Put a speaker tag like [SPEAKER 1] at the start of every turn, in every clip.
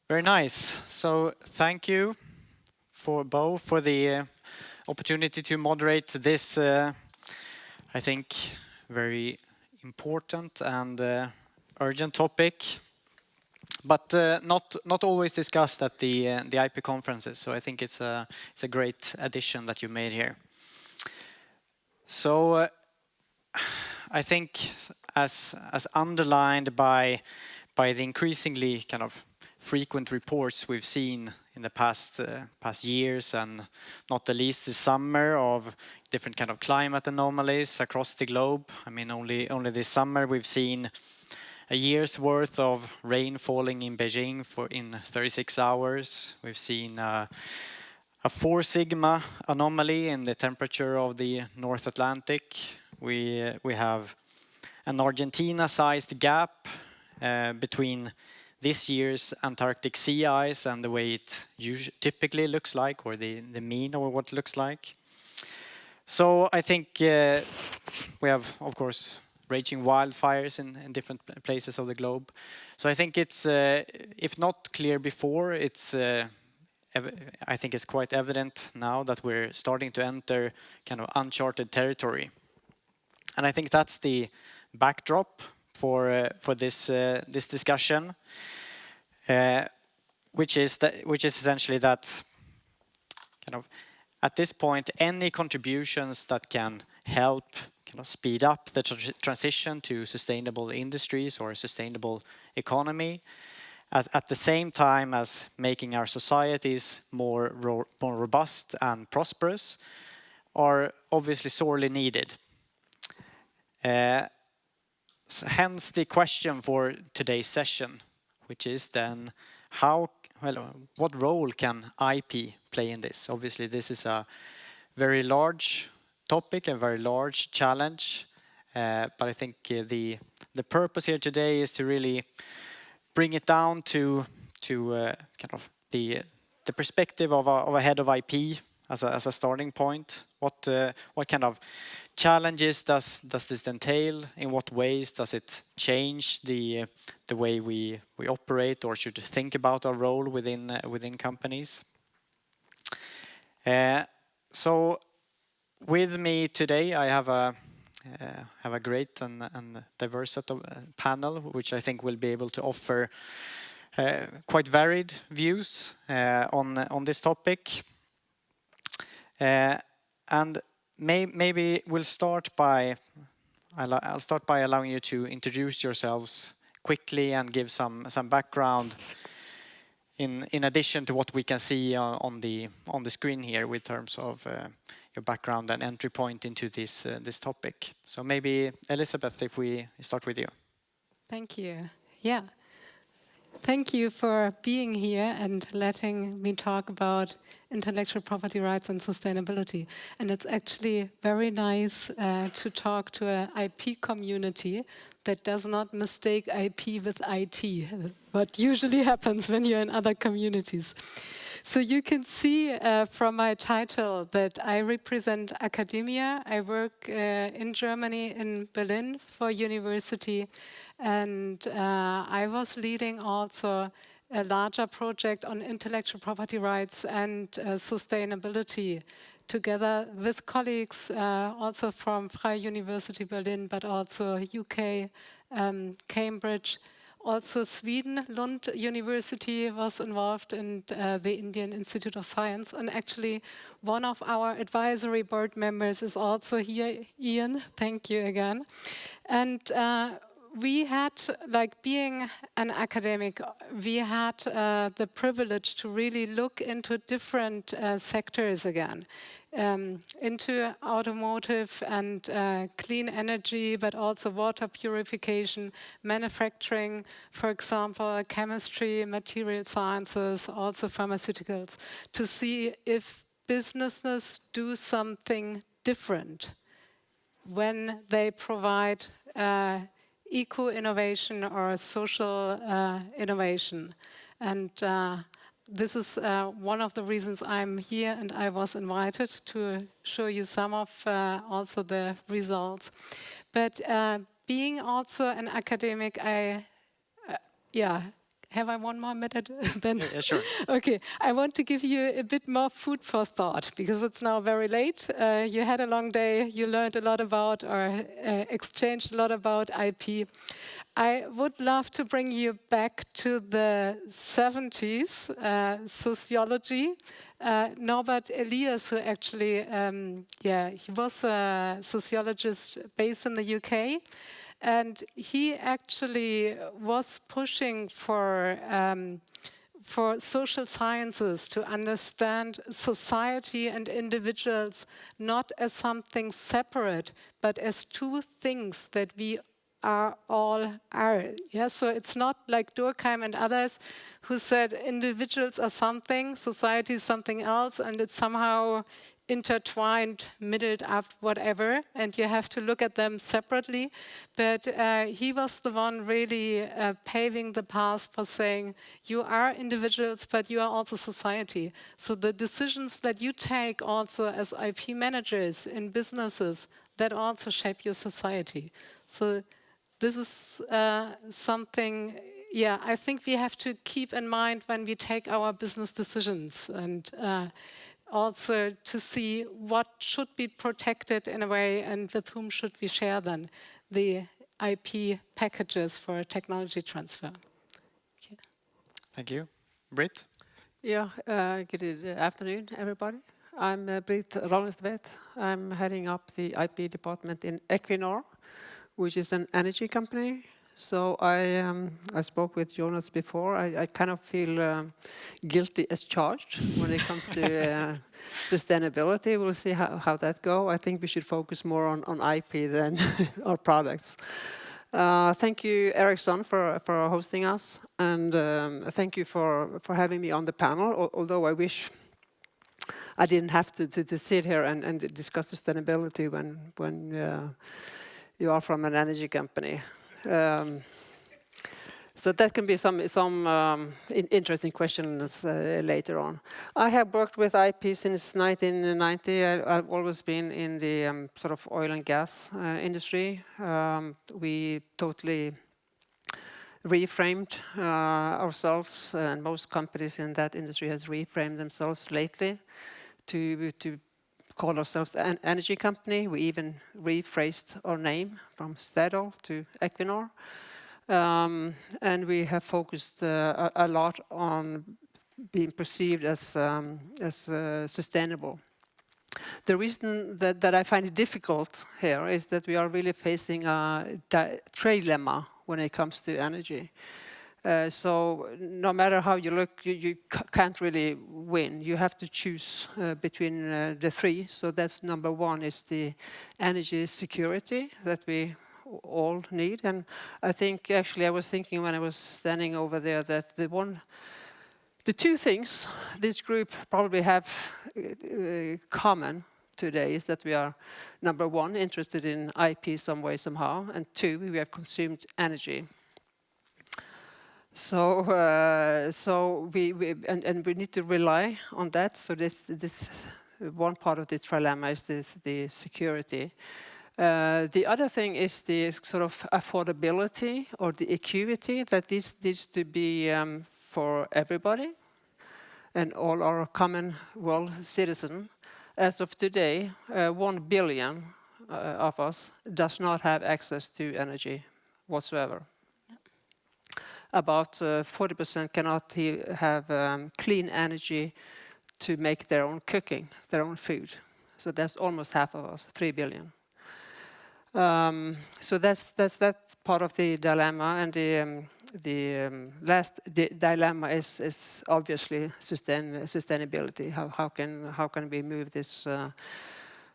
[SPEAKER 1] Very nice. So thank you for Bo for the opportunity to moderate this, I think, very important and urgent topic, but not always discussed at the IP conferences. So I think it's a great addition that you made here. So I think as underlined by the increasingly kind of frequent reports we've seen in the past years, and not the least this summer, of different kind of climate anomalies across the globe. I mean, only this summer we've seen a year's worth of rain falling in Beijing in 36 hours. We've seen a 4 sigma anomaly in the temperature of the North Atlantic. We have an Argentina-sized gap between this year's Antarctic sea ice and the way it typically looks like, or the mean of what it looks like. So I think we have, of course, raging wildfires in different places of the globe. So I think it's, if not clear before, I think it's quite evident now that we're starting to enter kind of uncharted territory. And I think that's the backdrop for this discussion, which is essentially that kind of at this point any contributions that can help kind of speed up the transition to sustainable industries or a sustainable economy, at the same time as making our societies more robust and prosperous, are obviously sorely needed. Hence the question for today's session, which is then what role can IP play in this? Obviously, this is a very large topic, a very large challenge, but I think the purpose here today is to really bring it down to kind of the perspective of a head of IP as a starting point. What kind of challenges does this entail? In what ways does it change the way we operate or should think about our role within companies? So with me today, I have a great and diverse set of panel, which I think will be able to offer quite varied views on this topic. And maybe I'll start by allowing you to introduce yourselves quickly and give some background in addition to what we can see on the screen here with terms of your background and entry point into this topic. So maybe Elizabeth, if we start with you.
[SPEAKER 2] Thank you. Yeah. Thank you for being here and letting me talk about intellectual property rights and sustainability. And it's actually very nice to talk to an IP community that does not mistake IP with IT, what usually happens when you're in other communities. So you can see from my title that I represent academia. I work in Germany, in Berlin for university, and I was leading also a larger project on intellectual property rights and sustainability, together with colleagues also from Freie University Berlin, but also UK, Cambridge. Also Sweden, Lund University was involved in the Indian Institute of Science. And actually one of our advisory board members is also here, Ian, thank you again. And we had, like being an academic, we had the privilege to really look into different sectors again. Into automotive and clean energy, but also water purification, manufacturing, for example, chemistry, material sciences, also pharmaceuticals, to see if businesses do something different when they provide eco-innovation or social innovation. And this is one of the reasons I'm here, and I was invited to show you some of also the results. But being also an academic, have I 1 more minute? Then
[SPEAKER 1] Yeah, sure.
[SPEAKER 2] Okay, I want to give you a bit more food for thought because it's now very late. You had a long day, you learned a lot about or exchanged a lot about IP. I would love to bring you back to the 70s, sociology. Norbert Elias, who actually, he was a sociologist based in the UK. And he actually was pushing for social sciences to understand society and individuals not as something separate, but as two things that we all are. Yeah, so it's not like Durkheim and others who said individuals are something, society is something else, and it's somehow intertwined, middled up, whatever, and you have to look at them separately. But he was the one really paving the path for saying, you are individuals, but you are also society. So the decisions that you take also as IP managers in businesses, that also shape your society. So this is something, I think we have to keep in mind when we take our business decisions, and also to see what should be protected in a way and with whom should we share then the IP packages for technology transfer. Okay.
[SPEAKER 1] Thank you. Britt?
[SPEAKER 3] Yeah, good afternoon, everybody. I'm Britt Rollestvedt. I'm heading up the IP department in Equinor, which is an energy company. So I spoke with Jonas before. I kind of feel guilty as charged when it comes to sustainability. We'll see how that goes. I think we should focus more on IP than our products. Thank you, Ericsson, for hosting us, and thank you for having me on the panel. Although I wish I didn't have to sit here and discuss sustainability when you are from an energy company. So that can be some interesting questions later on. I have worked with IP since 1990. I've always been in the sort of oil and gas industry. We totally reframed ourselves, and most companies in that industry has reframed themselves lately to call ourselves an energy company. We even rephrased our name from Statoil to Equinor. And we have focused a lot on being perceived as sustainable. The reason that I find it difficult here is that we are really facing a trilemma when it comes to energy. So no matter how you look, you can't really win. You have to choose between the three. So that's number one, is the energy security that we all need. And I think actually I was thinking when I was standing over there that the two things this group probably have common today is that we are, number one, interested in IP some way, somehow, and two, we have consumed energy. So we need to rely on that. So this one part of the trilemma is the security. The other thing is the sort of affordability or the equity, that this needs to be for everybody and all our common world citizen. As of today, 1 billion of us does not have access to energy whatsoever. About 40% cannot have clean energy to make their own cooking, their own food. So that's almost half of us, 3 billion. So that's part of the dilemma, and the last dilemma is obviously sustainability. How can we move this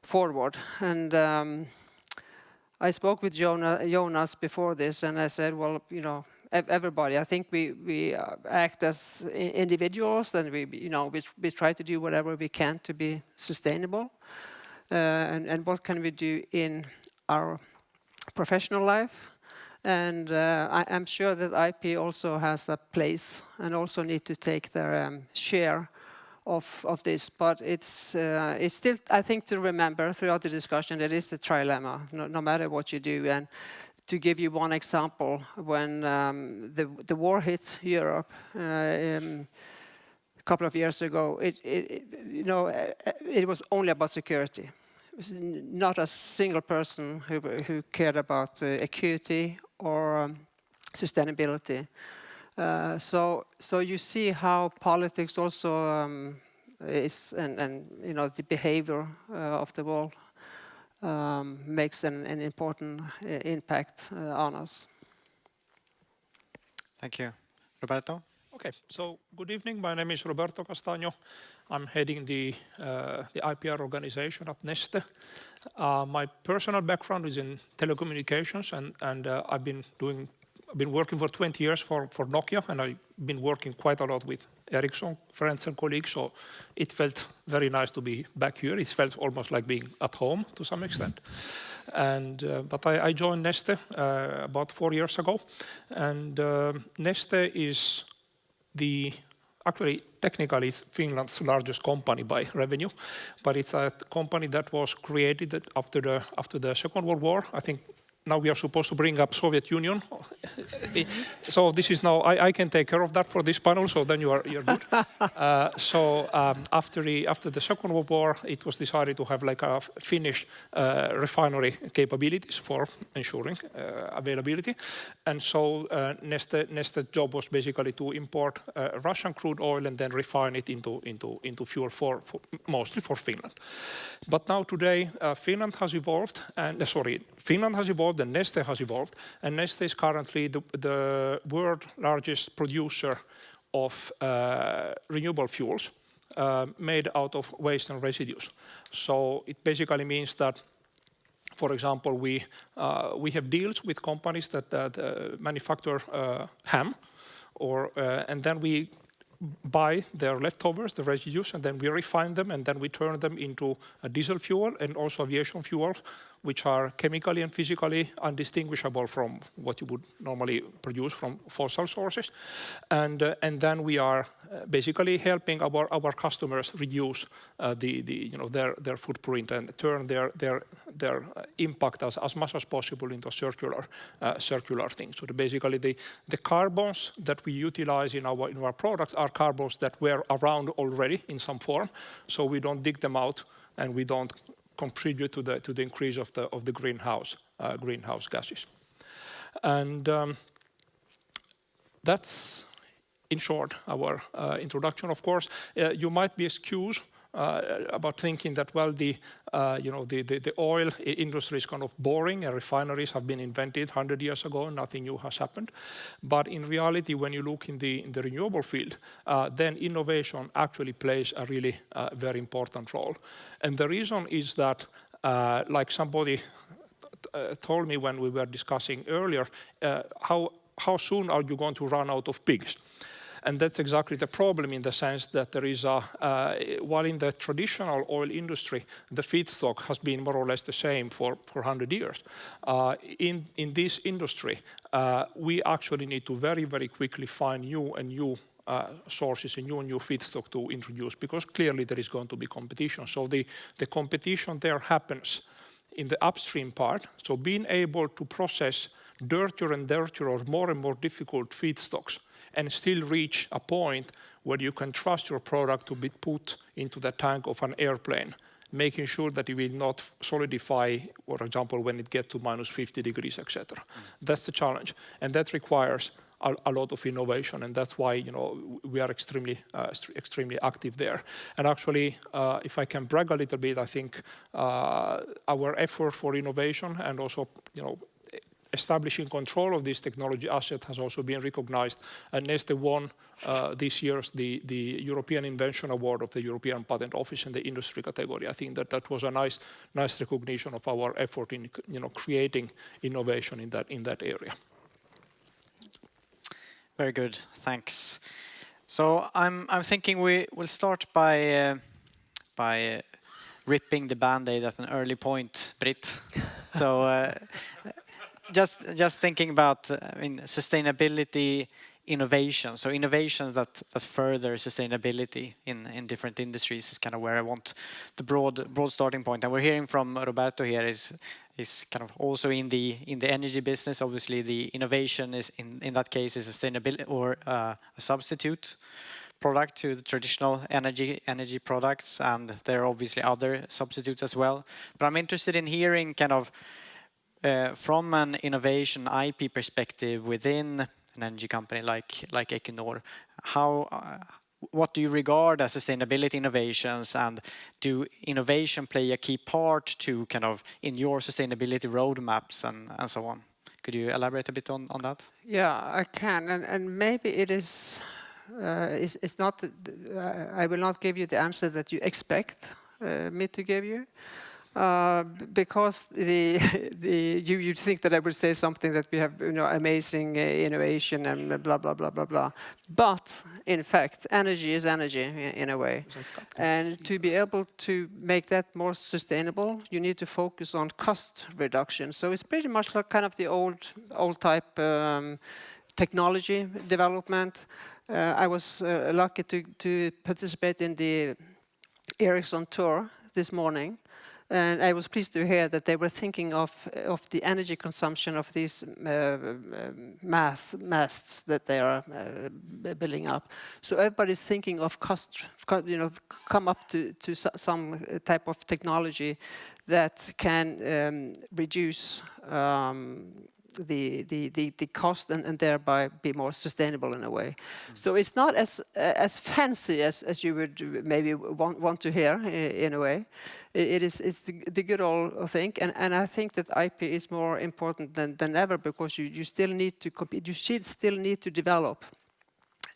[SPEAKER 3] forward? And I spoke with Jonas before this, and I said, well, you know, everybody. I think we act as individuals, and we try to do whatever we can to be sustainable. And what can we do in our professional life? And I'm sure that IP also has a place and also need to take their share of this. But it's still, I think, to remember throughout the discussion that it's a trilemma, no matter what you do. And to give you one example, when the war hit Europe a couple of years ago, it was only about security. It was not a single person who cared about acuity or sustainability. So you see how politics also is, and the behavior of the world makes an important impact on us.
[SPEAKER 1] Thank you. Roberto?
[SPEAKER 4] Okay, so good evening. My name is Roberto Castagno. I'm heading the IPR organization at Neste. My personal background is in telecommunications, and I've been working for 20 years for Nokia, and I've been working quite a lot with Ericsson, friends and colleagues, so it felt very nice to be back here. It felt almost like being at home to some extent. But I joined Neste about 4 years ago, and Neste is actually technically it's Finland's largest company by revenue, but it's a company that was created after the Second World War. I think now we are supposed to bring up Soviet Union. So this is now, I can take care of that for this panel, so then you're good. After the Second World War, it was decided to have like a Finnish refinery capabilities for ensuring availability. And so Neste's job was basically to import Russian crude oil and then refine it into fuel for mostly for Finland. But now today, Finland has evolved, and Neste has evolved, and Neste is currently the world's largest producer of renewable fuels made out of waste and residues. So it basically means that, for example, we have deals with companies that manufacture ham, and then we buy their leftovers, the residues, and then we refine them, and then we turn them into a diesel fuel and also aviation fuel, which are chemically and physically undistinguishable from what you would normally produce from fossil sources. And then we are basically helping our customers reduce their footprint and turn their impact as much as possible into a circular thing. So basically the carbons that we utilize in our products are carbons that were around already in some form, so we don't dig them out and we don't contribute to the increase of the greenhouse gases. And that's in short our introduction. Of course, you might be excused about thinking that, well, the oil industry is kind of boring and refineries have been invented 100 years ago and nothing new has happened. But in reality, when you look in the renewable field, then innovation actually plays a really very important role. And the reason is that, like somebody told me when we were discussing earlier, how soon are you going to run out of pigs? And that's exactly the problem, in the sense that there is while in the traditional oil industry, the feedstock has been more or less the same for 100 years. In this industry, we actually need to very, very quickly find new sources and new feedstock to introduce, because clearly there is going to be competition. So the competition there happens in the upstream part. So being able to process dirtier and dirtier or more and more difficult feedstocks and still reach a point where you can trust your product to be put into the tank of an airplane, making sure that it will not solidify, for example, when it gets to minus 50 degrees, etc. That's the challenge, and that requires a lot of innovation, and that's why we are extremely active there. And actually, if I can brag a little bit, I think our effort for innovation and also establishing control of this technology asset has also been recognized. And Neste won this year's the European Invention Award of the European Patent Office in the industry category. I think that was a nice recognition of our effort in creating innovation in that area.
[SPEAKER 1] Very good, thanks. So I'm thinking we will start by ripping the Band-Aid at an early point, Britt. So just thinking about sustainability, innovation. So innovations that further sustainability in different industries is kind of where I want the broad starting point. And we're hearing from Roberto here is is kind of also in the energy business. Obviously, the innovation is in that case is sustainability or a substitute product to the traditional energy products, and there are obviously other substitutes as well. But I'm interested in hearing kind of from an innovation IP perspective within an energy company like Equinor, how what do you regard as sustainability innovations, and do innovation play a key part to kind of in your sustainability roadmaps and so on? Could you elaborate a bit on that?
[SPEAKER 3] Yeah, I can, and maybe it is. It's not. I will not give you the answer that you expect me to give you, because you think that I would say something that we have, amazing innovation and blah blah blah blah blah. But in fact, energy is energy in a way, and to be able to make that more sustainable, you need to focus on cost reduction. So it's pretty much like kind of the old type technology development. I was lucky to participate in the Ericsson tour this morning. And I was pleased to hear that they were thinking of the energy consumption of these masts that they are building up. So everybody's thinking of come up to some type of technology that can reduce the cost and thereby be more sustainable in a way. So it's not as fancy as you would maybe want to hear in a way. It's the good old thing, and I think that IP is more important than ever, because you still need to compete. You still need to develop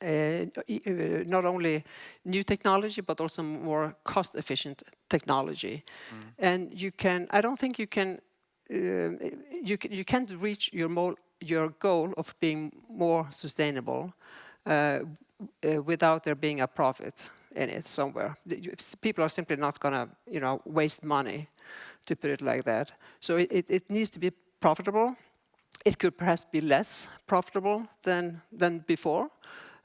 [SPEAKER 3] not only new technology but also more cost-efficient technology. And I don't think you can. You can't reach your goal of being more sustainable without there being a profit in it somewhere. People are simply not going to, waste money, to put it like that. So it needs to be profitable. It could perhaps be less profitable than before,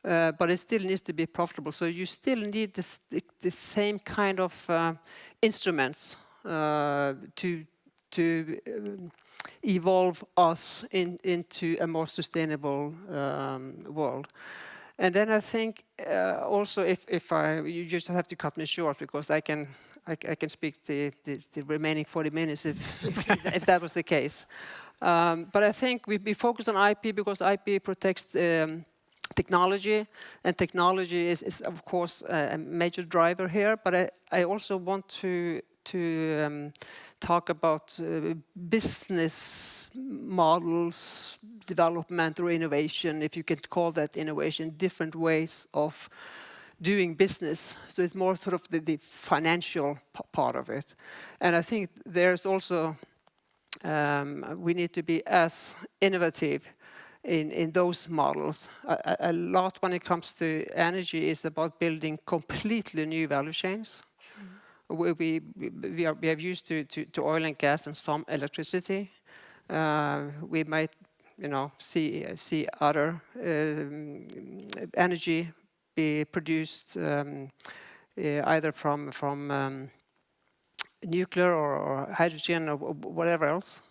[SPEAKER 3] but it still needs to be profitable. So you still need the same kind of instruments to evolve us into a more sustainable world. And then I think also you just have to cut me short, because I can speak the remaining 40 minutes if that was the case. But I think we focus on IP because IP protects technology, and technology is of course a major driver here. But I also want to talk about business models, development or innovation, if you can call that innovation, different ways of doing business. So it's more sort of the financial part of it. And I think there's also, we need to be as innovative in those models. A lot when it comes to energy is about building completely new value chains. We are used to oil and gas and some electricity. We might, see other energy be produced either from nuclear or hydrogen or whatever else.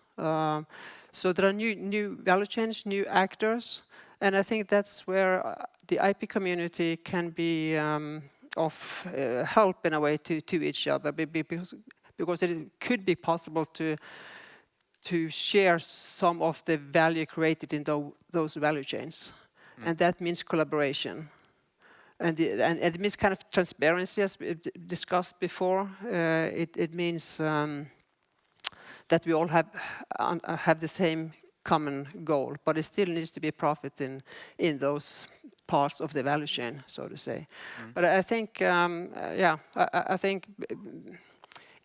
[SPEAKER 3] So there are new value chains, new actors, and I think that's where the IP community can be of help in a way to each other, because it could be possible to share some of the value created in those value chains, and that means collaboration, and it means kind of transparency, as we discussed before. It means that we all have the same common goal, but it still needs to be profit in those parts of the value chain, so to say. But I think, I think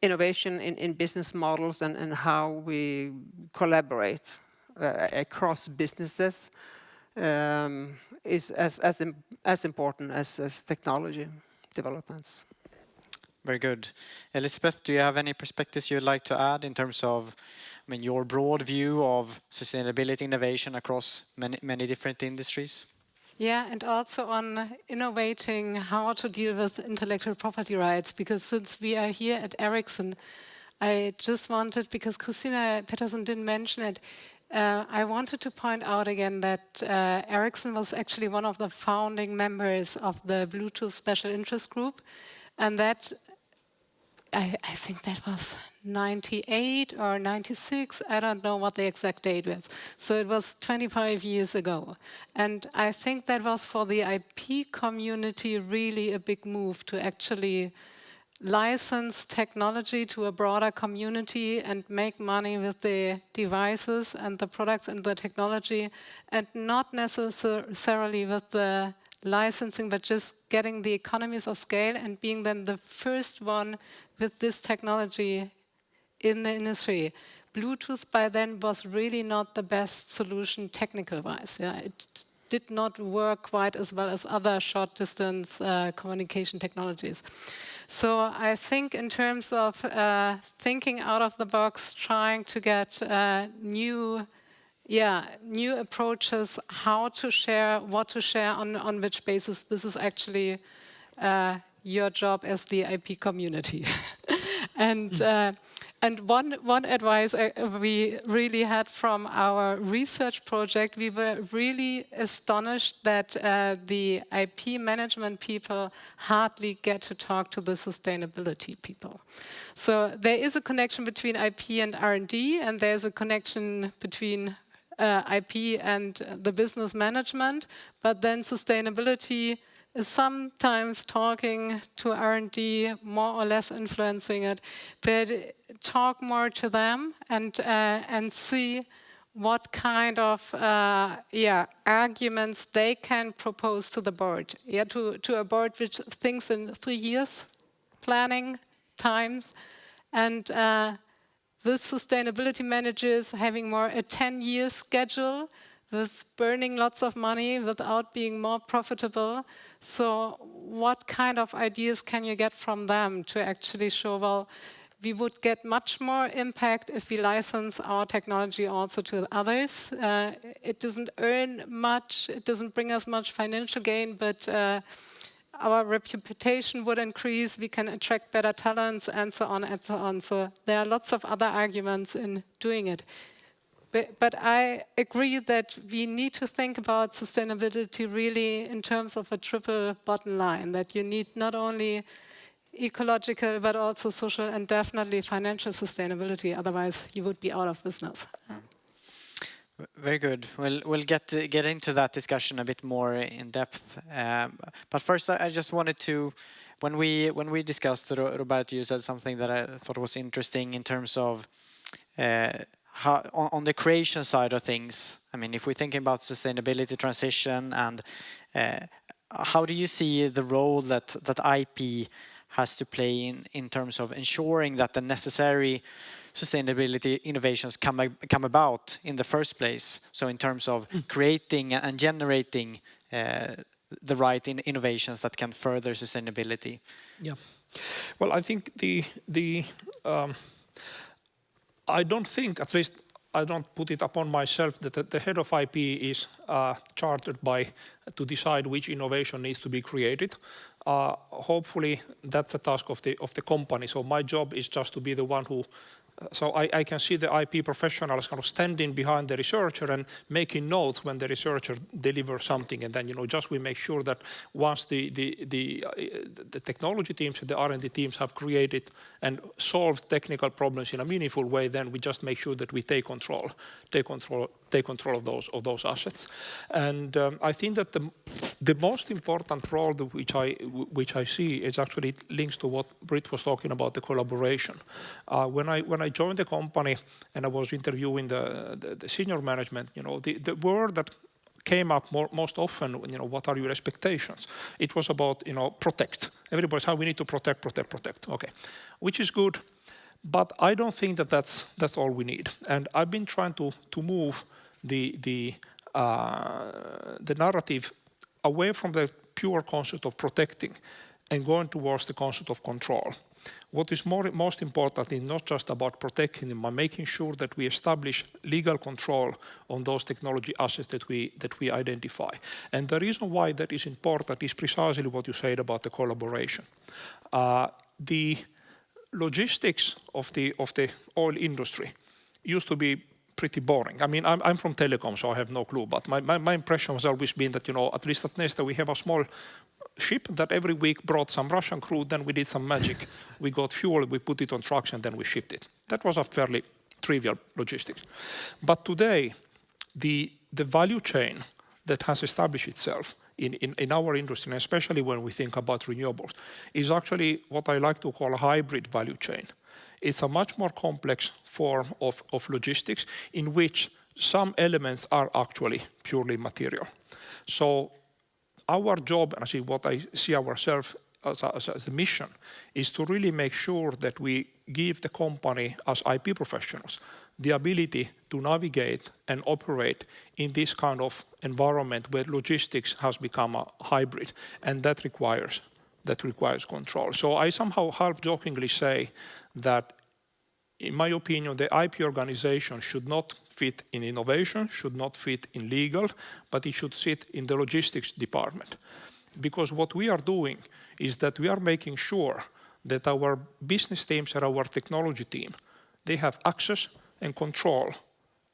[SPEAKER 3] innovation in business models and how we collaborate across businesses is as important as technology developments.
[SPEAKER 1] Very good. Elisabeth, do you have any perspectives you'd like to add in terms of, your broad view of sustainability innovation across many different industries?
[SPEAKER 2] Yeah, and also on innovating how to deal with intellectual property rights, because since we are here at Ericsson, I just wanted, because Christina Pettersson didn't mention it, I wanted to point out again that Ericsson was actually one of the founding members of the Bluetooth Special Interest Group, and that I think that was 98 or 96. I don't know what the exact date was. So it was 25 years ago. And I think that was for the IP community really a big move to actually license technology to a broader community and make money with the devices and the products and the technology, and not necessarily with the licensing, but just getting the economies of scale and being then the first one with this technology in the industry. Bluetooth by then was really not the best solution technical-wise. Yeah, it did not work quite as well as other short-distance communication technologies. So I think in terms of thinking out of the box, trying to get new approaches, how to share, what to share, on which basis, this is actually your job as the IP community. And one advice we really had from our research project, we were really astonished that the IP management people hardly get to talk to the sustainability people. So there is a connection between IP and R&D, and there's a connection between IP and the business management, but then sustainability is sometimes talking to R&D, more or less influencing it, but talk more to them and see what kind of arguments they can propose to the board. To a board which thinks in 3 years planning times, and with sustainability managers having more a 10-year schedule, with burning lots of money without being more profitable. So what kind of ideas can you get from them to actually show, well, we would get much more impact if we license our technology also to others. It doesn't earn much, it doesn't bring us much financial gain, but our reputation would increase, we can attract better talents, and so on and so on. So there are lots of other arguments in doing it. But I agree that we need to think about sustainability really in terms of a triple bottom line, that you need not only ecological, but also social and definitely financial sustainability. Otherwise, you would be out of business.
[SPEAKER 1] Very good. We'll get into that discussion a bit more in depth. But first, I just wanted to, when we discussed, Roberto, you said something that I thought was interesting in terms of how, on the creation side of things. I mean, if we're thinking about sustainability transition, and how do you see the role that IP has to play in terms of ensuring that the necessary sustainability innovations come about in the first place? So in terms of creating and generating the right innovations that can further sustainability.
[SPEAKER 4] Yeah. Well, I think I don't think, at least I don't put it upon myself, that the head of IP is chartered to decide which innovation needs to be created. Hopefully that's the task of the company. So my job is just to be the one who, so I can see the IP professionals kind of standing behind the researcher and making notes when the researcher delivers something, and then just we make sure that once the technology teams and the R&D teams have created and solved technical problems in a meaningful way, then we just make sure that we take control of those assets. And I think that the most important role which I see is actually links to what Britt was talking about, the collaboration. When I joined the company and I was interviewing the senior management, the word that came up most often, what are your expectations? It was about, protect. Everybody's how we need to protect. Okay, which is good, but I don't think that that's all we need. And I've been trying to move the narrative away from the pure concept of protecting and going towards the concept of control. What is most important is not just about protecting them, but making sure that we establish legal control on those technology assets that we identify. And the reason why that is important is precisely what you said about the collaboration. The logistics of the oil industry used to be pretty boring. I mean, I'm from telecom, so I have no clue. But my impression has always been that, at least at Neste, we have a small ship that every week brought some Russian crude. Then we did some magic. We got fuel, we put it on trucks, and then we shipped it. That was a fairly trivial logistics. But today, the value chain that has established itself in our industry, and especially when we think about renewables, is actually what I like to call a hybrid value chain. It's a much more complex form of logistics in which some elements are actually purely material. So our job, and what I see ourselves as a mission, is to really make sure that we give the company as IP professionals the ability to navigate and operate in this kind of environment where logistics has become a hybrid, and that requires control. So I somehow half-jokingly say that, in my opinion, the IP organization should not fit in innovation, should not fit in legal, but it should sit in the logistics department. Because what we are doing is that we are making sure that our business teams and our technology team, they have access and control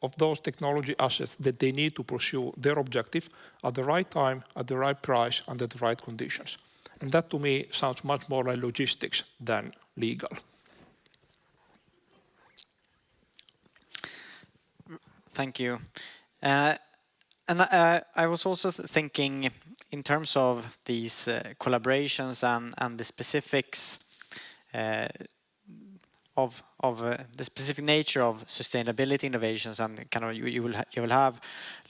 [SPEAKER 4] of those technology assets that they need to pursue their objective at the right time, at the right price, under the right conditions. And that to me sounds much more like logistics than legal.
[SPEAKER 1] Thank you. And I was also thinking in terms of these collaborations and the specifics of the specific nature of sustainability innovations, and kind of you will have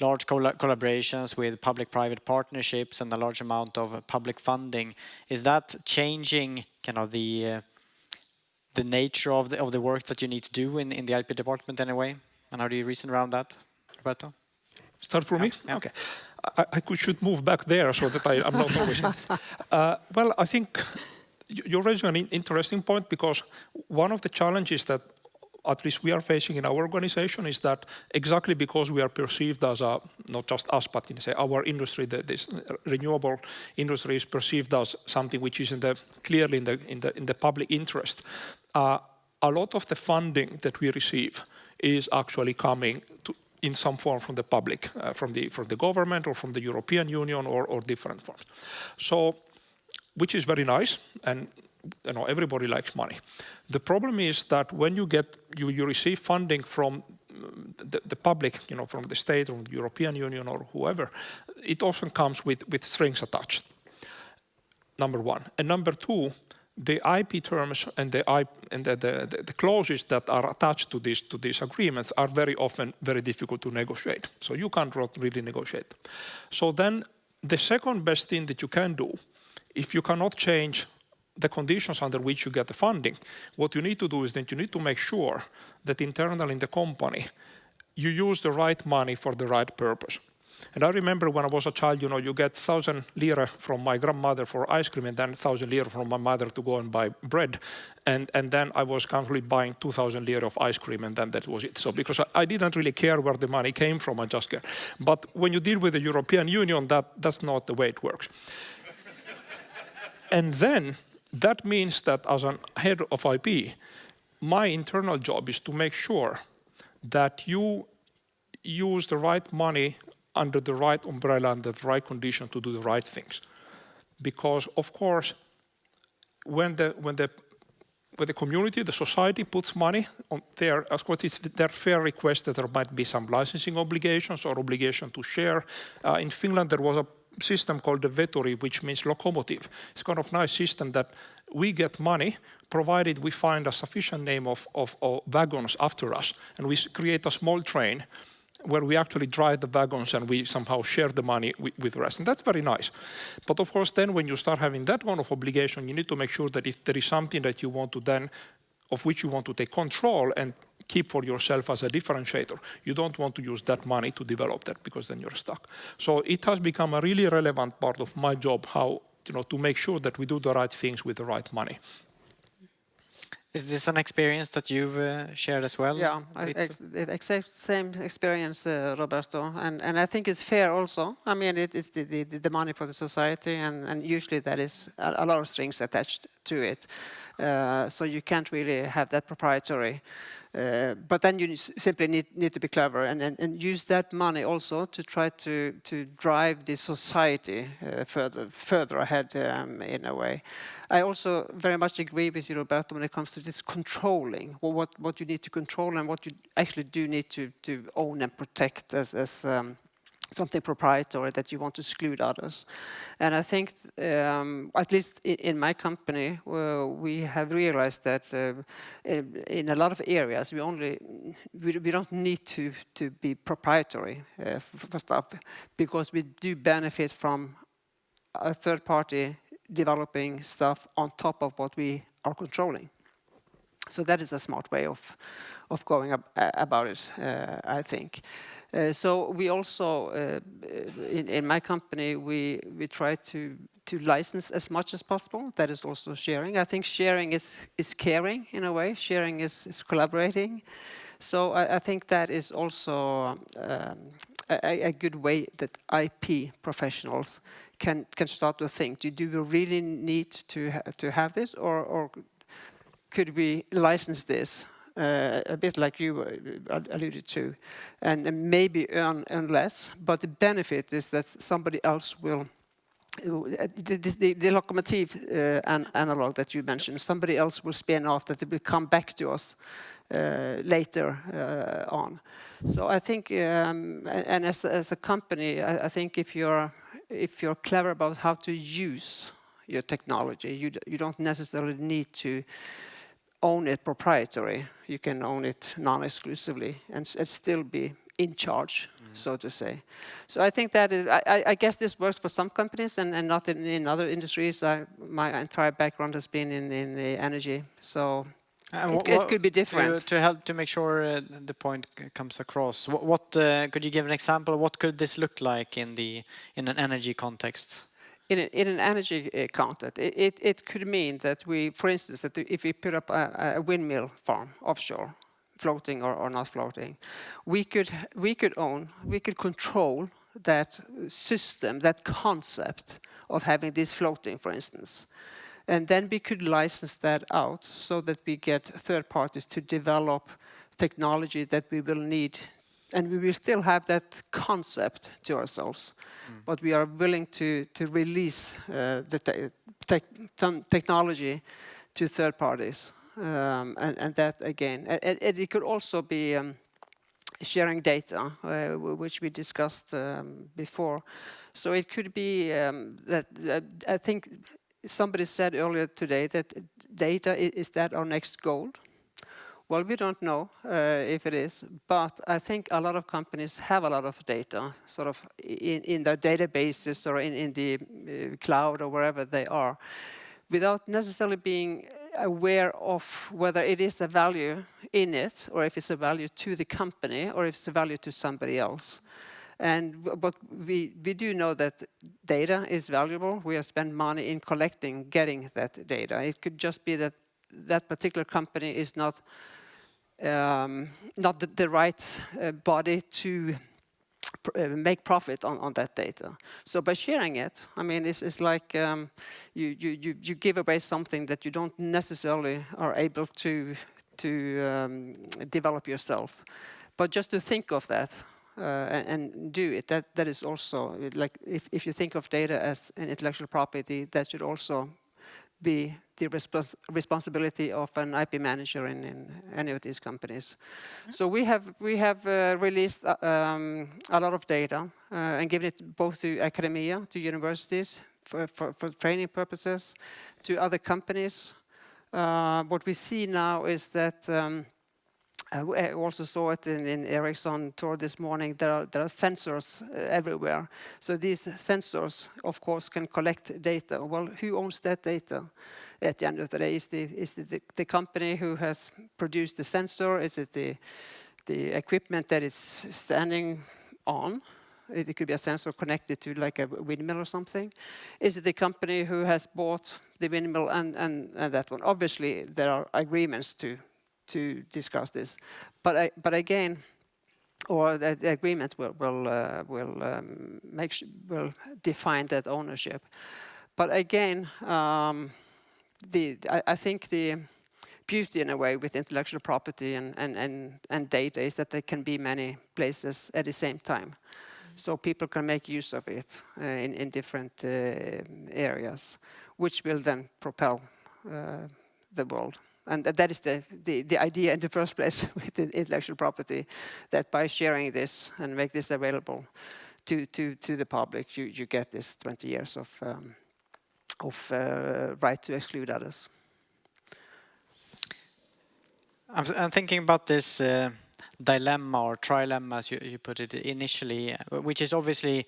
[SPEAKER 1] large collaborations with public-private partnerships and a large amount of public funding. Is that changing kind of the nature of the work that you need to do in the IP department anyway? And how do you reason around that, Roberto?
[SPEAKER 4] Start for me?
[SPEAKER 1] Yeah.
[SPEAKER 4] Okay. I should move back there so that I'm not always... well, I think you're raising an interesting point, because one of the challenges that at least we are facing in our organization is that exactly because we are perceived as a, not just us, but our industry, this renewable industry is perceived as something which is clearly in the public interest. A lot of the funding that we receive is actually coming in some form from the public, from the government or from the European Union or different forms. So, which is very nice, and everybody likes money. The problem is that when you receive funding from the public, from the state or the European Union or whoever, it often comes with strings attached. Number one, and number two, the IP terms and the clauses that are attached to these agreements are very often very difficult to negotiate. So you can't really negotiate. So then the second best thing that you can do, if you cannot change the conditions under which you get the funding, what you need to do is that you need to make sure that internally in the company you use the right money for the right purpose. And I remember when I was a child, you get 1,000 lira from my grandmother for ice cream and then 1,000 lira from my mother to go and buy bread. And then I was constantly buying 2,000 lira of ice cream, and then that was it. So because I didn't really care where the money came from, I just cared. But when you deal with the European Union, that's not the way it works. And then that means that as a head of IP, my internal job is to make sure that you use the right money under the right umbrella and the right condition to do the right things. Because of course, when the community, the society puts money on there, of course it's their fair request that there might be some licensing obligations or obligation to share. In Finland there was a system called the Veturi, which means locomotive. It's kind of nice system that we get money provided we find a sufficient name of wagons after us, and we create a small train where we actually drive the wagons and we somehow share the money with the rest. And that's very nice. But of course, then when you start having that kind of obligation, you need to make sure that if there is something that you want to then, of which you want to take control and keep for yourself as a differentiator, you don't want to use that money to develop that, because then you're stuck. So it has become a really relevant part of my job, how to make sure that we do the right things with the right money.
[SPEAKER 1] Is this an experience that you've shared as well?
[SPEAKER 3] Yeah,
[SPEAKER 1] with-
[SPEAKER 3] exact same experience, Roberto, and I think it's fair also. I mean, it's the money for the society, and usually that is a lot of strings attached to it. So you can't really have that proprietary. But then you simply need to be clever and use that money also to try to drive the society further ahead in a way. I also very much agree with you, Roberto, when it comes to this controlling, what you need to control and what you actually do need to own and protect as something proprietary that you want to exclude others. And I think, at least in my company, we have realized that in a lot of areas, we don't need to be proprietary for stuff, because we do benefit from a third party developing stuff on top of what we are controlling. So that is a smart way of going about it, I think. So we also, in my company, we try to license as much as possible. That is also sharing. I think sharing is caring in a way. Sharing is collaborating. So I think that is also a good way that IP professionals can start to think. Do we really need to have this, or could we license this a bit like you alluded to, and maybe earn less, but the benefit is that somebody else will, the locomotive analog that you mentioned, somebody else will spin off, that it will come back to us later on. So I think, and as a company, I think if you're clever about how to use your technology, you don't necessarily need to own it proprietary. You can own it non-exclusively and still be in charge, so to say. So I think that is, I guess this works for some companies and not in other industries. My entire background has been in the energy, so it could be different.
[SPEAKER 1] To help to make sure the point comes across, what could you give an example? What could this look like in an energy context?
[SPEAKER 3] In an energy context, it could mean that we, for instance, that if we put up a windmill farm offshore, floating or not floating, we could control that system, that concept of having this floating, for instance. And then we could license that out so that we get third parties to develop technology that we will need, and we will still have that concept to ourselves. But we are willing to release the technology to third parties. And that, again, it could also be sharing data, which we discussed before. So it could be that I think somebody said earlier today that data, is that our next goal? Well, we don't know if it is, but I think a lot of companies have a lot of data sort of in their databases or in the cloud or wherever they are, without necessarily being aware of whether it is a value in it, or if it's a value to the company, or if it's a value to somebody else. But we do know that data is valuable. We have spent money in getting that data. It could just be that that particular company is not the right body to make profit on that data. So by sharing it, I mean, it's like you give away something that you don't necessarily are able to develop yourself. But just to think of that and do it, that is also, like, if you think of data as an intellectual property, that should also be the responsibility of an IP manager in any of these companies. So we have released a lot of data and given it both to academia, to universities for training purposes, to other companies. What we see now is that I also saw it in Ericsson tour this morning. There are sensors everywhere. So these sensors, of course, can collect data. Well, who owns that data at the end of the day? Is the company who has produced the sensor? Is it the equipment that is standing on? It could be a sensor connected to like a windmill or something. Is it the company who has bought the windmill and that one? Obviously, there are agreements to discuss this, but again, or the agreement will define that ownership. But again, I think the beauty in a way with intellectual property and data is that there can be many places at the same time. So people can make use of it in different areas, which will then propel the world. And that is the idea in the first place with the intellectual property, that by sharing this and make this available to the public, you get this 20 years of right to exclude others.
[SPEAKER 1] I'm thinking about this dilemma or trilemma, as you put it initially, which is obviously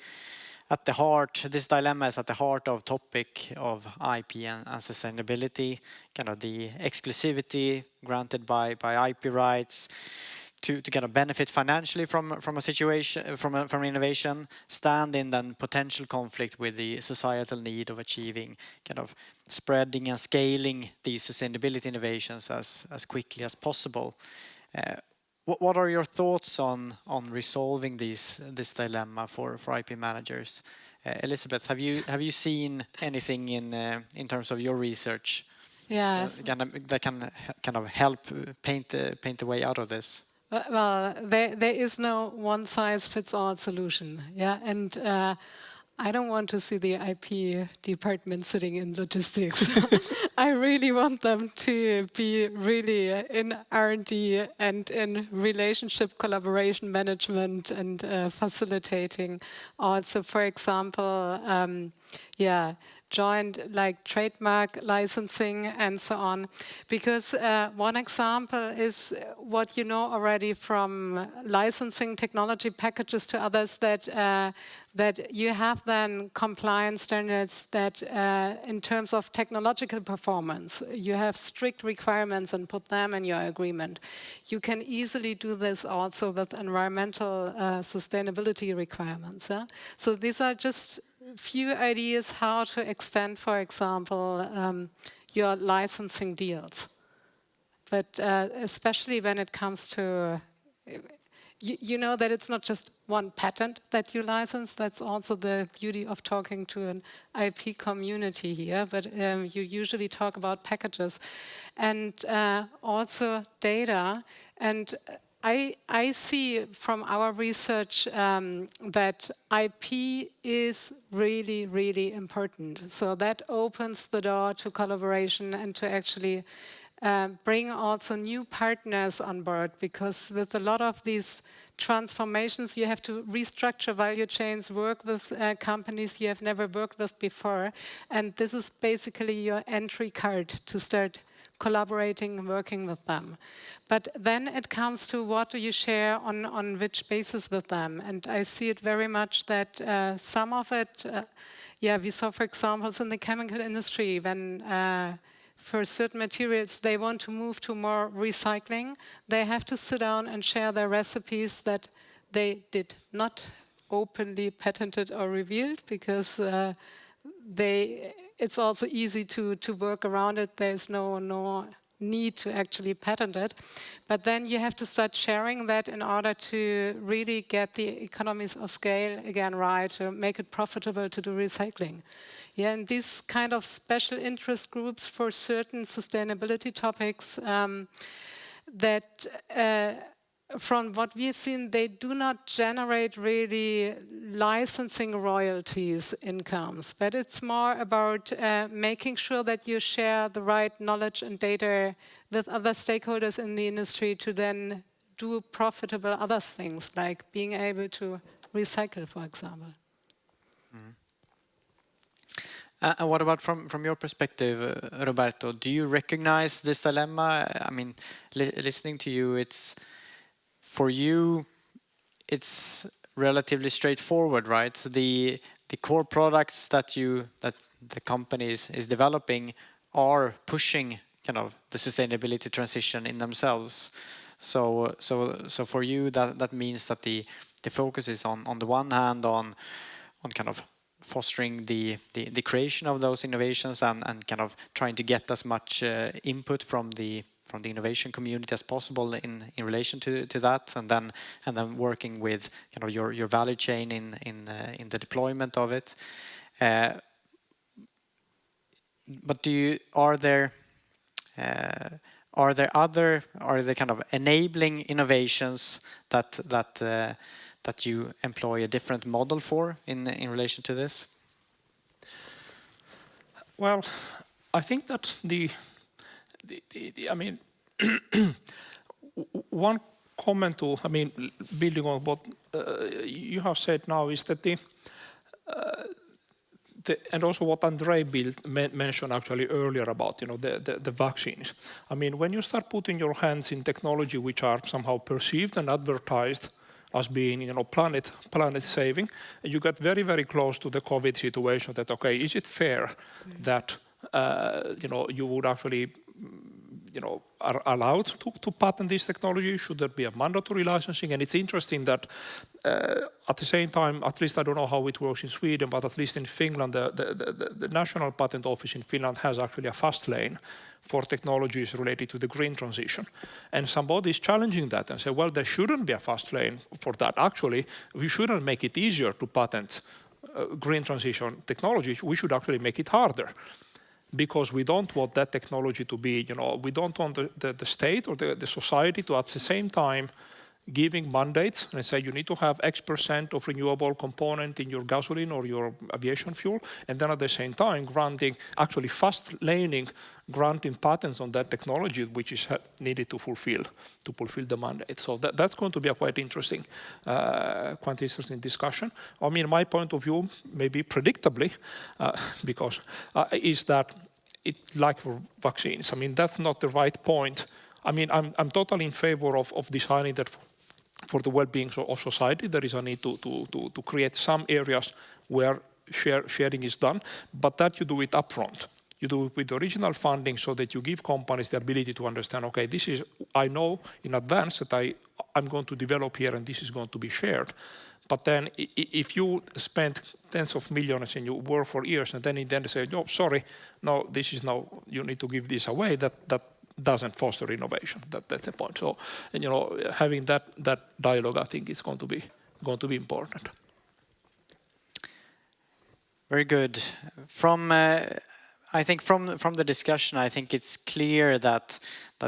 [SPEAKER 1] at the heart. This dilemma is at the heart of topic of IP and sustainability, kind of the exclusivity granted by IP rights to kind of benefit financially from a situation, from innovation, stand in then potential conflict with the societal need of achieving kind of spreading and scaling these sustainability innovations as quickly as possible. What are your thoughts on resolving this dilemma for IP managers? Elisabeth, have you seen anything in terms of your research that can kind of help paint the way out of this?
[SPEAKER 2] Well, there is no one-size-fits-all solution, yeah, and I don't want to see the IP department sitting in logistics. I really want them to be really in R&D and in relationship collaboration management and facilitating. Also, for example, joint like trademark licensing and so on. Because one example is what you know already from licensing technology packages to others, that you have then compliance standards that in terms of technological performance, you have strict requirements and put them in your agreement. You can easily do this also with environmental sustainability requirements. So these are just few ideas how to extend, for example, your licensing deals. But especially when it comes to, you know that it's not just one patent that you license. That's also the beauty of talking to an IP community here. But you usually talk about packages and also data. And I see from our research that IP is really, really important. So that opens the door to collaboration and to actually bring also new partners on board, because with a lot of these transformations, you have to restructure value chains, work with companies you have never worked with before. And this is basically your entry card to start collaborating and working with them. But then it comes to what do you share on which basis with them. And I see it very much that some of it, we saw, for example, in the chemical industry, when for certain materials they want to move to more recycling, they have to sit down and share their recipes that they did not openly patented or revealed, because it's also easy to work around it. There's no need to actually patent it. But then you have to start sharing that in order to really get the economies of scale again right, to make it profitable to do recycling. Yeah, and these kind of special interest groups for certain sustainability topics that from what we've seen, they do not generate really licensing royalties incomes, but it's more about making sure that you share the right knowledge and data with other stakeholders in the industry to then do profitable other things, like being able to recycle, for example.
[SPEAKER 1] And what about from your perspective, Roberto? Do you recognize this dilemma? I mean, listening to you, for you, it's relatively straightforward, right? So the core products that the company is developing are pushing kind of the sustainability transition in themselves. So for you, that means that the focus is on the one hand on kind of fostering the creation of those innovations and kind of trying to get as much input from the innovation community as possible in relation to that, and then working with kind of your value chain in the deployment of it. But are there kind of enabling innovations that you employ a different model for in relation to this?
[SPEAKER 4] Well, I think that I mean, one comment to, I mean, building on what you have said now is that and also what Andrei mentioned actually earlier about, you know, the vaccines. I mean, when you start putting your hands in technology which are somehow perceived and advertised as being, you know, planet saving, you get very, very close to the COVID situation that, okay, is it fair that, you know, you would actually, you know, are allowed to patent this technology? Should there be a mandatory licensing? And it's interesting that at the same time, at least I don't know how it works in Sweden, but at least in Finland, the National Patent Office in Finland has actually a fast lane for technologies related to the green transition. And somebody is challenging that and say, well, there shouldn't be a fast lane for that. Actually, we shouldn't make it easier to patent green transition technologies. We should actually make it harder, because we don't want that technology to be, you know, we don't want the state or the society to at the same time giving mandates and say you need to have X% of renewable component in your gasoline or your aviation fuel, and then at the same time granting, actually fast laning, granting patents on that technology which is needed to fulfill the mandate. So that's going to be a quite interesting discussion. I mean, my point of view, maybe predictably, because is that it, like for vaccines, I mean, that's not the right point. I mean, I'm totally in favor of designing that for the well-being of society. There is a need to create some areas where sharing is done, but that you do it upfront. You do it with the original funding so that you give companies the ability to understand, okay, this is, I know in advance that I'm going to develop here and this is going to be shared. But then if you spend tens of millions and you work for years and then in the end say, oh, sorry, no, this is now, you need to give this away, that doesn't foster innovation. That's the point. So, and, you know, having that dialogue, I think, is going to be important.
[SPEAKER 1] Very good. I think from the discussion, I think it's clear that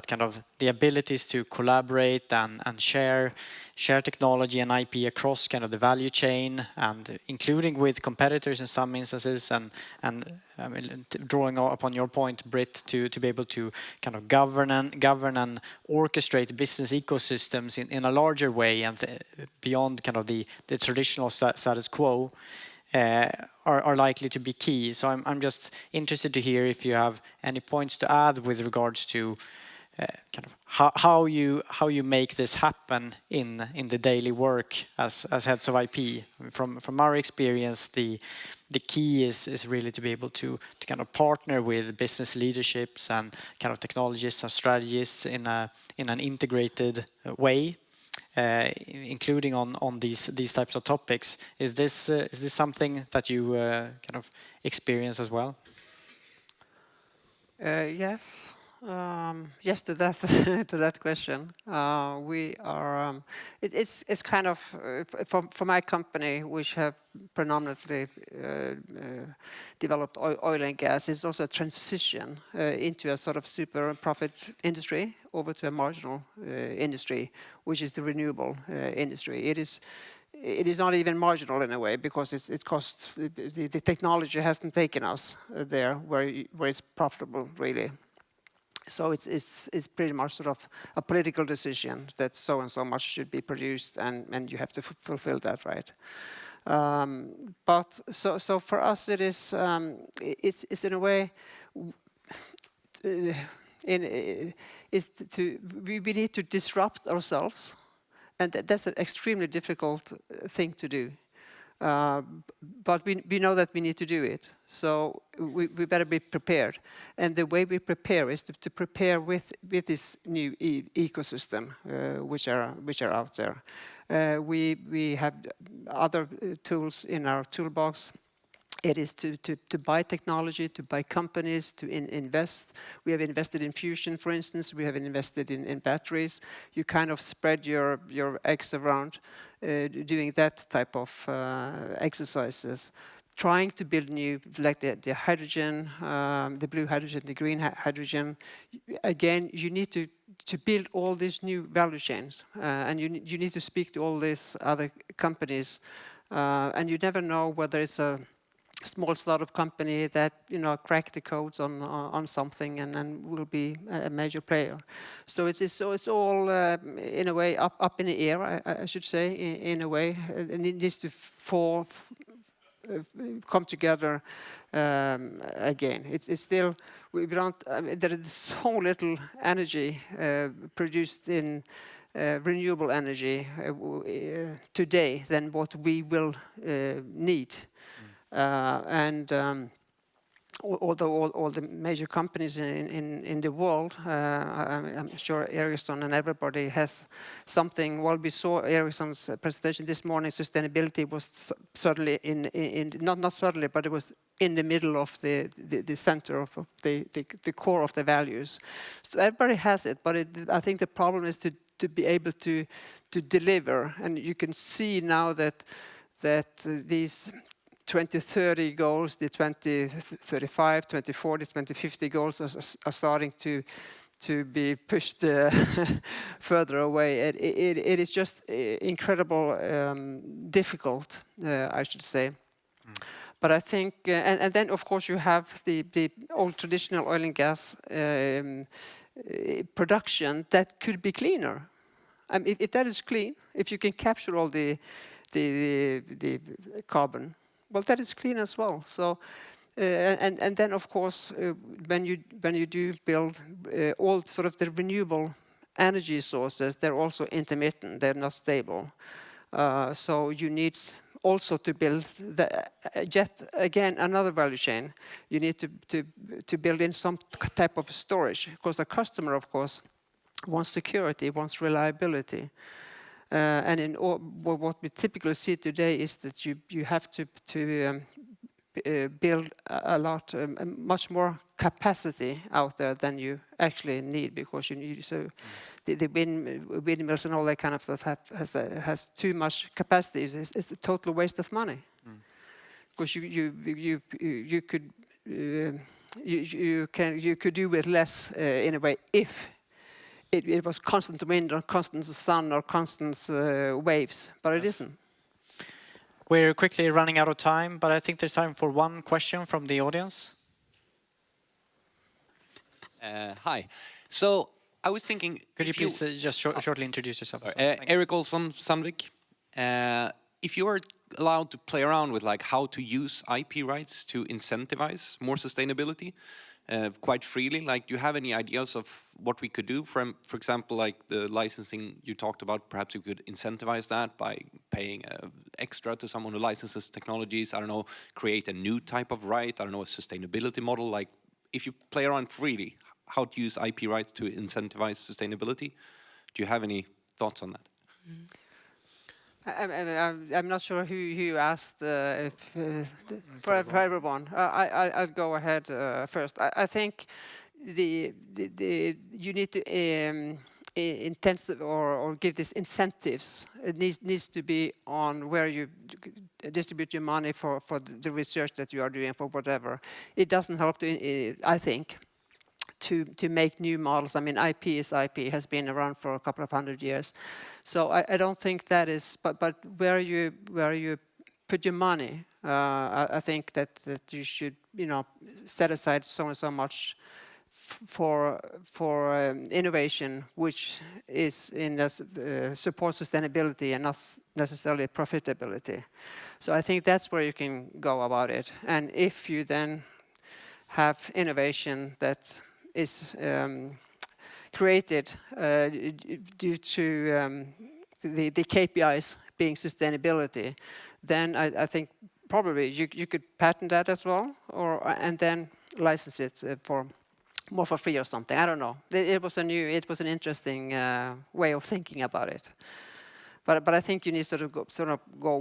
[SPEAKER 1] kind of the abilities to collaborate and share technology and IP across kind of the value chain, and including with competitors in some instances, and I mean, drawing upon your point, Britt, to be able to kind of govern and orchestrate business ecosystems in a larger way and beyond kind of the traditional status quo. Are likely to be key. So I'm just interested to hear if you have any points to add with regards to kind of how you make this happen in the daily work as heads of IP. From our experience, the key is really to be able to kind of partner with business leaderships and kind of technologists and strategists in an integrated way. Including on these types of topics. Is this something that you kind of experience as well?
[SPEAKER 3] Yes. Yes to that to that question. We are. It's kind of for my company, which have predominantly developed oil and gas. It's also a transition into a sort of super profit industry over to a marginal industry, which is the renewable industry. It is not even marginal in a way, because it costs the technology hasn't taken us there where it's profitable really. So it's pretty much sort of a political decision that so and so much should be produced, and you have to fulfill that, right? But so for us it is it's in a way we need to disrupt ourselves, and that's an extremely difficult thing to do. But we know that we need to do it, so we better be prepared. And the way we prepare is to prepare with this new ecosystem which are out there. We have other tools in our toolbox. It is to buy technology, to buy companies, to invest. We have invested in fusion, for instance. We have invested in batteries. You kind of spread your eggs around doing that type of exercises. Trying to build new, like the hydrogen, the blue hydrogen, the green hydrogen. Again, you need to build all these new value chains. And you need to speak to all these other companies. And you never know whether it's a small startup company that crack the codes on something and will be a major player. So it's all in a way up in the air, I should say, in a way. And it needs to come together again. It's still we don't. There is so little energy produced in renewable energy today than what we will need. Although all the major companies in the world, I'm sure Ericsson and everybody has something. Well, we saw Ericsson's presentation this morning. Sustainability was certainly not certainly, but it was in the middle of the center of the core of the values. So everybody has it, but I think the problem is to be able to deliver. And you can see now that these 2030 goals, the 2035, 2040, 2050 goals are starting to be pushed further away. It is just incredible difficult, I should say. But I think, and then of course you have the old traditional oil and gas production that could be cleaner. If that is clean, if you can capture all the carbon, well, that is clean as well. So, and then of course, when you do build all sort of the renewable energy sources, they're also intermittent. They're not stable. So you need also to build yet again another value chain. You need to build in some type of storage, because the customer, of course, wants security, wants reliability. And what we typically see today is that you have to build much more capacity out there than you actually need, because you need the windmills and all that kind of stuff has too much capacity. It's a total waste of money, because you could do with less in a way if it was constant wind or constant sun or constant waves, but it isn't.
[SPEAKER 1] We're quickly running out of time, but I think there's time for one question from the audience.
[SPEAKER 5] Hi. So I was thinking...
[SPEAKER 1] Could you please just shortly introduce yourself?
[SPEAKER 5] Erik Olsson, Sandvik. If you are allowed to play around with like how to use IP rights to incentivize more sustainability, quite freely, like, do you have any ideas of what we could do? For example, like the licensing you talked about, perhaps you could incentivize that by paying extra to someone who licenses technologies. I don't know, create a new type of right. I don't know, a sustainability model. Like, if you play around freely, how to use IP rights to incentivize sustainability? Do you have any thoughts on that?
[SPEAKER 3] I'm not sure who you asked for everyone. I'll go ahead first. I think you need to intensive or give these incentives. It needs to be on where you distribute your money for the research that you are doing, for whatever. It doesn't help to, I think, to make new models. I mean, IP is IP, has been around for a couple of 100 years. So I don't think that is, but where you put your money, I think that you should, set aside so and so much for innovation, which is in support sustainability and not necessarily profitability. So I think that's where you can go about it. And if you then have innovation that is created due to the KPIs being sustainability, then I think probably you could patent that as well, and then license it for more for free or something. I don't know. It was an interesting way of thinking about it. But I think you need to sort of go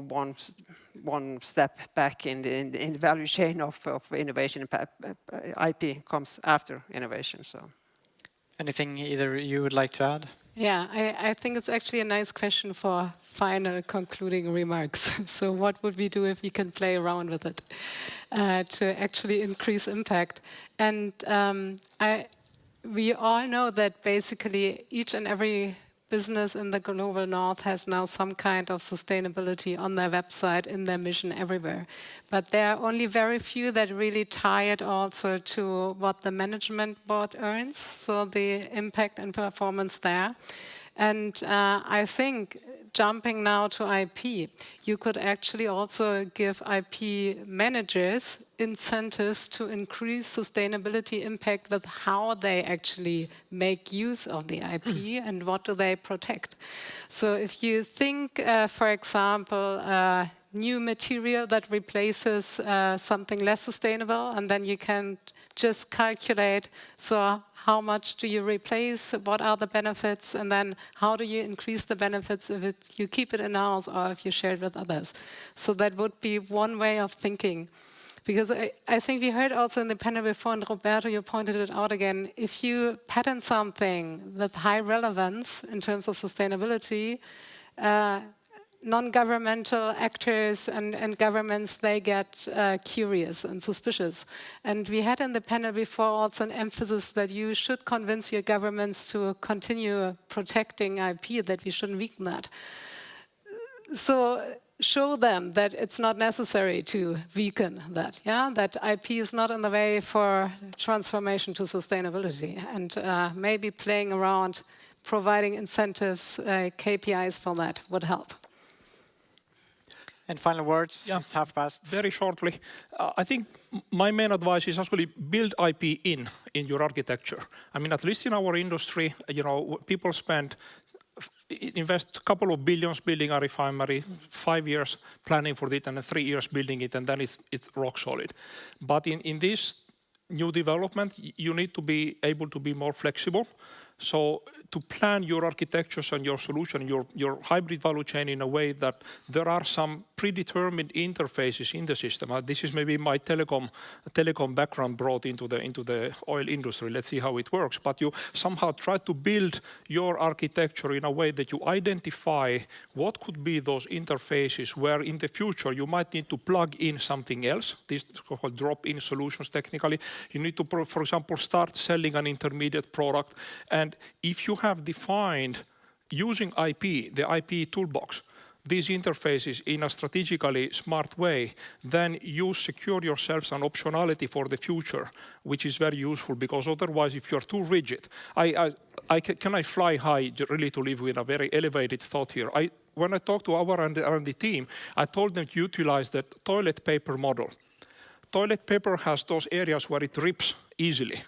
[SPEAKER 3] one step back in the value chain of innovation. IP comes after innovation. So,
[SPEAKER 1] Anything either you would like to add?
[SPEAKER 2] Yeah, I think it's actually a nice question for final concluding remarks. So what would we do if we can play around with it to actually increase impact? And we all know that basically each and every business in the global north has now some kind of sustainability on their website, in their mission, everywhere. But there are only very few that really tie it also to what the management board earns, so the impact and performance there. And I think jumping now to IP, you could actually also give IP managers incentives to increase sustainability impact with how they actually make use of the IP and what do they protect. So if you think, for example, new material that replaces something less sustainable, and then you can just calculate, so how much do you replace, what are the benefits, and then how do you increase the benefits if you keep it in-house or if you share it with others. So that would be one way of thinking. Because I think we heard also in the panel before, and Roberto, you pointed it out again, if you patent something with high relevance in terms of sustainability, non-governmental actors and governments, they get curious and suspicious. And we had in the panel before also an emphasis that you should convince your governments to continue protecting IP, that we shouldn't weaken that. So show them that it's not necessary to weaken that, yeah? That IP is not in the way for transformation to sustainability. And maybe playing around, providing incentives, KPIs for that would help.
[SPEAKER 1] And final words,
[SPEAKER 4] Yeah.
[SPEAKER 1] it's 1:30.
[SPEAKER 4] Very shortly, I think my main advice is actually build IP in your architecture. I mean, at least in our industry, people invest a couple of billions building a refinery, 5 years planning for it, and then 3 years building it, and then it's rock solid. But in this new development, you need to be able to be more flexible. So to plan your architectures and your solution, your hybrid value chain in a way that there are some predetermined interfaces in the system. This is maybe my telecom background brought into the oil industry. Let's see how it works. But you somehow try to build your architecture in a way that you identify what could be those interfaces where in the future you might need to plug in something else. These are called drop-in solutions technically. You need to, for example, start selling an intermediate product. And if you have defined using IP, the IP toolbox, these interfaces in a strategically smart way, then you secure yourselves an optionality for the future, which is very useful, because otherwise if you're too rigid, can I fly high really to live with a very elevated thought here? When I talked to our R&D team, I told them to utilize the toilet paper model. Toilet paper has those areas where it rips easily.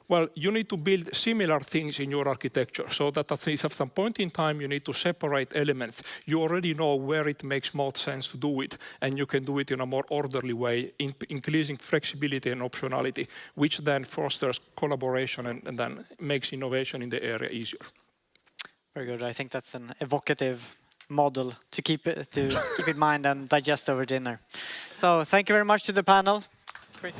[SPEAKER 4] Well, you need to build similar things in your architecture so that at some point in time you need to separate elements. You already know where it makes most sense to do it, and you can do it in a more orderly way, increasing flexibility and optionality, which then fosters collaboration and then makes innovation in the area easier.
[SPEAKER 1] Very good. I think that's an evocative model to keep in mind and digest over dinner. So thank you very much to the panel. Great.